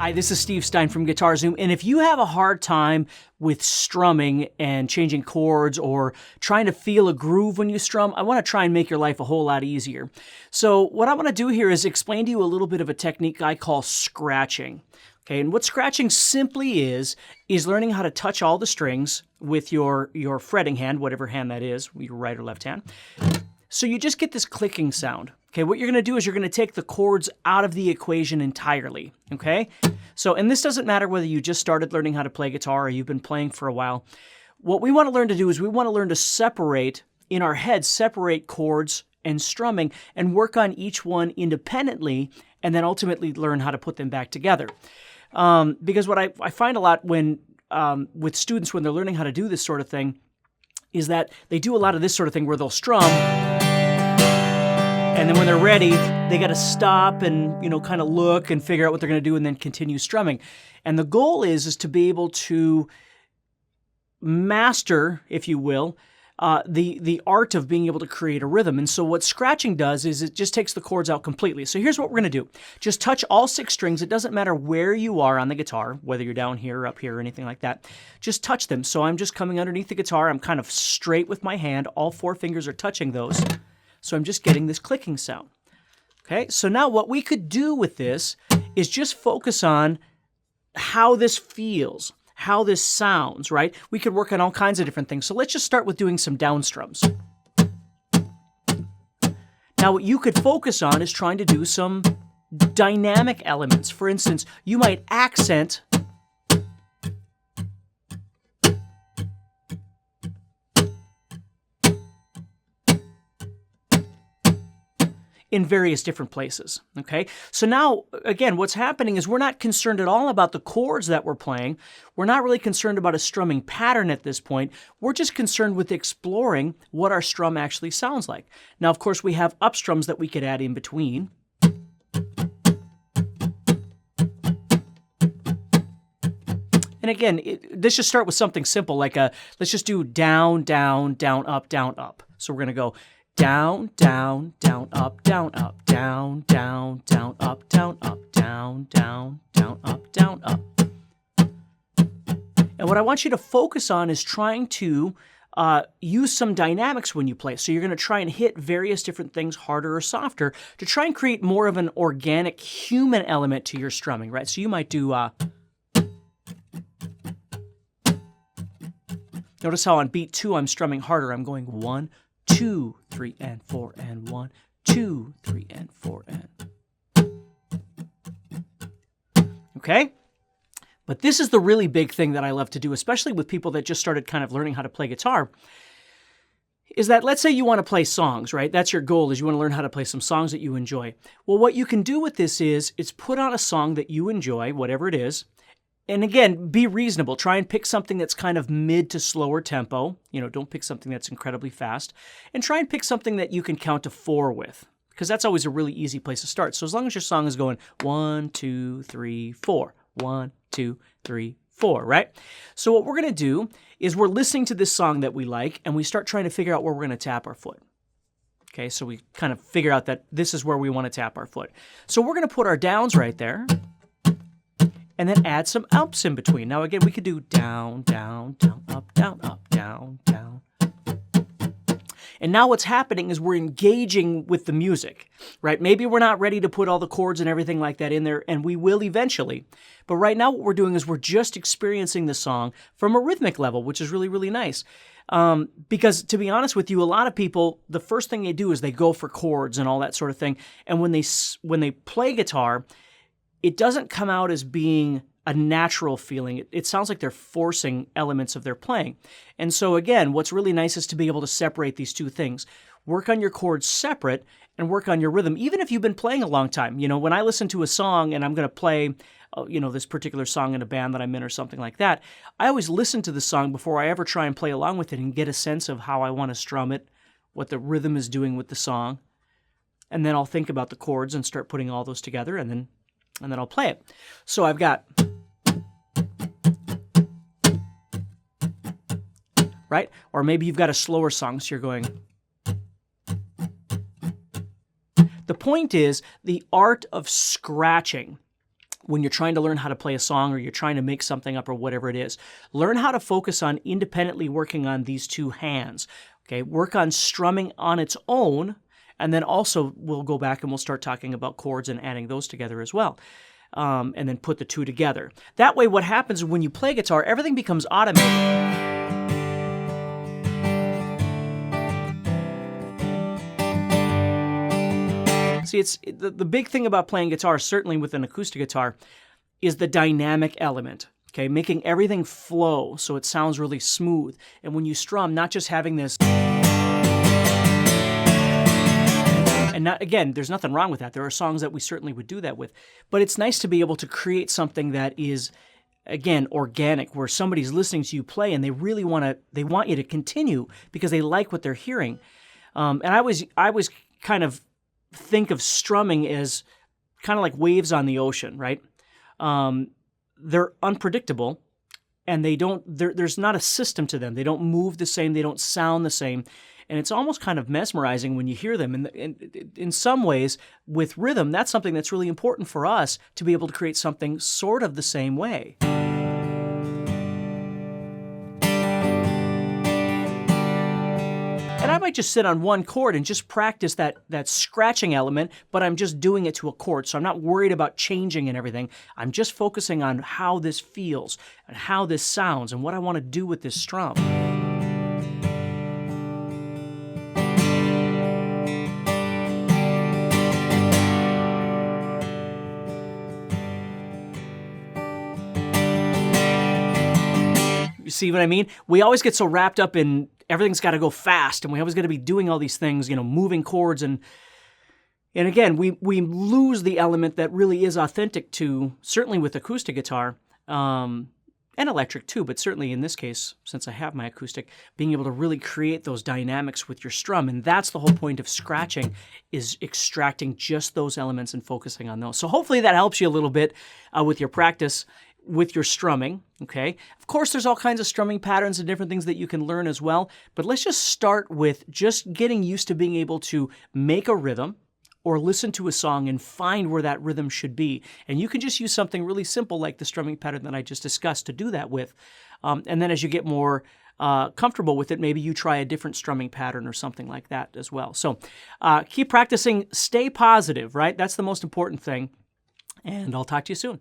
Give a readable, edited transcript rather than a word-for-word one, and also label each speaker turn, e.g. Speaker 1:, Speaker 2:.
Speaker 1: Hi, this is Steve Stine from GuitarZoom, and if you have a hard time with strumming and changing chords or trying to feel a groove when you strum, I want to try and make your life a whole lot easier. So what I want to do here is explain to you a little bit of a technique I call scratching. Okay, and what scratching simply is learning how to touch all the strings with your fretting hand, whatever hand that is, your right or left hand. So you just get this clicking sound. Okay, what you're going to do is you're going to take the chords out of the equation entirely, okay? So, and this doesn't matter whether you just started learning how to play guitar or you've been playing for a while. What we want to learn to do is we want to learn to separate, in our head, separate chords and strumming and work on each one independently and then ultimately learn how to put them back together. Because what I find a lot when with students when they're learning how to do this sort of thing is that they do a lot of this sort of thing where they'll strum, and then when they're ready, they got to stop and, kind of look and figure out what they're going to do and then continue strumming. And the goal is to be able to master, if you will, the art of being able to create a rhythm. And so what scratching does is it just takes the chords out completely. So here's what we're going to do. Just touch all 6 strings. It doesn't matter where you are on the guitar, whether you're down here or up here or anything like that. Just touch them. So I'm just coming underneath the guitar. I'm kind of straight with my hand. All 4 fingers are touching those. So I'm just getting this clicking sound. Okay, so now what we could do with this is just focus on how this feels, how this sounds, right? We could work on all kinds of different things. So let's just start with doing some down strums. Now what you could focus on is trying to do some dynamic elements. For instance, you might accent in various different places, okay? So now, again, what's happening is we're not concerned at all about the chords that we're playing. We're not really concerned about a strumming pattern at this point. We're just concerned with exploring what our strum actually sounds like. Now, of course, we have up strums that we could add in between. And again, let's just start with something simple, like let's just do down, down, down, up, down, up. So we're gonna go down, down, down, up, down, up, down, down, down, up, down, up, down, down, down, up, down, up. And what I want you to focus on is trying to use some dynamics when you play. So you're going to try and hit various different things harder or softer to try and create more of an organic human element to your strumming, right? So you might do... Notice how on beat 2 I'm strumming harder. I'm going 1, 2, 3, and 4, and 1, 2, 3, and 4, and... Okay? But this is the really big thing that I love to do, especially with people that just started kind of learning how to play guitar, is that let's say you want to play songs, right? That's your goal, is you want to learn how to play some songs that you enjoy. Well, what you can do with this is put on a song that you enjoy, whatever it is. And again, be reasonable. Try and pick something that's kind of mid to slower tempo. Don't pick something that's incredibly fast. And try and pick something that you can count to 4 with, because that's always a really easy place to start. So as long as your song is going 1, 2, 3, 4, 1, 2, 3, 4, right? So what we're going to do is we're listening to this song that we like, and we start trying to figure out where we're going to tap our foot. Okay, so we kind of figure out that this is where we want to tap our foot. So we're going to put our downs right there, and then add some ups in between. Now again, we could do down, down, down, up, down, down. And now what's happening is we're engaging with the music, right? Maybe we're not ready to put all the chords and everything like that in there, and we will eventually. But right now what we're doing is we're just experiencing the song from a rhythmic level, which is really, really nice. Because to be honest with you, a lot of people, the first thing they do is they go for chords and all that sort of thing. And when they play guitar, it doesn't come out as being a natural feeling. It sounds like they're forcing elements of their playing. And so again, what's really nice is to be able to separate these two things. Work on your chords separate and work on your rhythm, even if you've been playing a long time. When I listen to a song and I'm going to play, this particular song in a band that I'm in or something like that, I always listen to the song before I ever try and play along with it and get a sense of how I want to strum it, what the rhythm is doing with the song. And then I'll think about the chords and start putting all those together, and then I'll play it. So I've got, right? Or maybe you've got a slower song, so you're going. The point is the art of scratching. when you're trying to learn how to play a song or you're trying to make something up or whatever it is. Learn how to focus on independently working on these two hands. Okay, work on strumming on its own, and then also we'll go back and we'll start talking about chords and adding those together as well. And then put the two together. That way what happens when you play guitar, everything becomes automated. See, it's the big thing about playing guitar, certainly with an acoustic guitar, is the dynamic element, okay? Making everything flow so it sounds really smooth. And when you strum, not just having this... And not, again, there's nothing wrong with that. There are songs that we certainly would do that with. But it's nice to be able to create something that is, again, organic, where somebody's listening to you play and they really want you to continue because they like what they're hearing. And I was kind of think of strumming as kind of like waves on the ocean, right? They're unpredictable, and there's not a system to them. They don't move the same. They don't sound the same. And it's almost kind of mesmerizing when you hear them. And in some ways, with rhythm, that's something that's really important for us to be able to create something sort of the same way. And I might just sit on one chord and just practice that scratching element, but I'm just doing it to a chord. So I'm not worried about changing and everything. I'm just focusing on how this feels and how this sounds and what I want to do with this strum. You see what I mean? We always get so wrapped up in everything's got to go fast, and we always got to be doing all these things, moving chords, and again, we lose the element that really is authentic to, certainly with acoustic guitar, and electric too, but certainly in this case, since I have my acoustic, being able to really create those dynamics with your strum, and that's the whole point of scratching, is extracting just those elements and focusing on those. So hopefully that helps you a little bit with your practice with your strumming, okay? Of course, there's all kinds of strumming patterns and different things that you can learn as well, but let's just start with just getting used to being able to make a rhythm or listen to a song and find where that rhythm should be. And you can just use something really simple like the strumming pattern that I just discussed to do that with. And then as you get more comfortable with it, maybe you try a different strumming pattern or something like that as well. So keep practicing, stay positive, right? That's the most important thing. And I'll talk to you soon.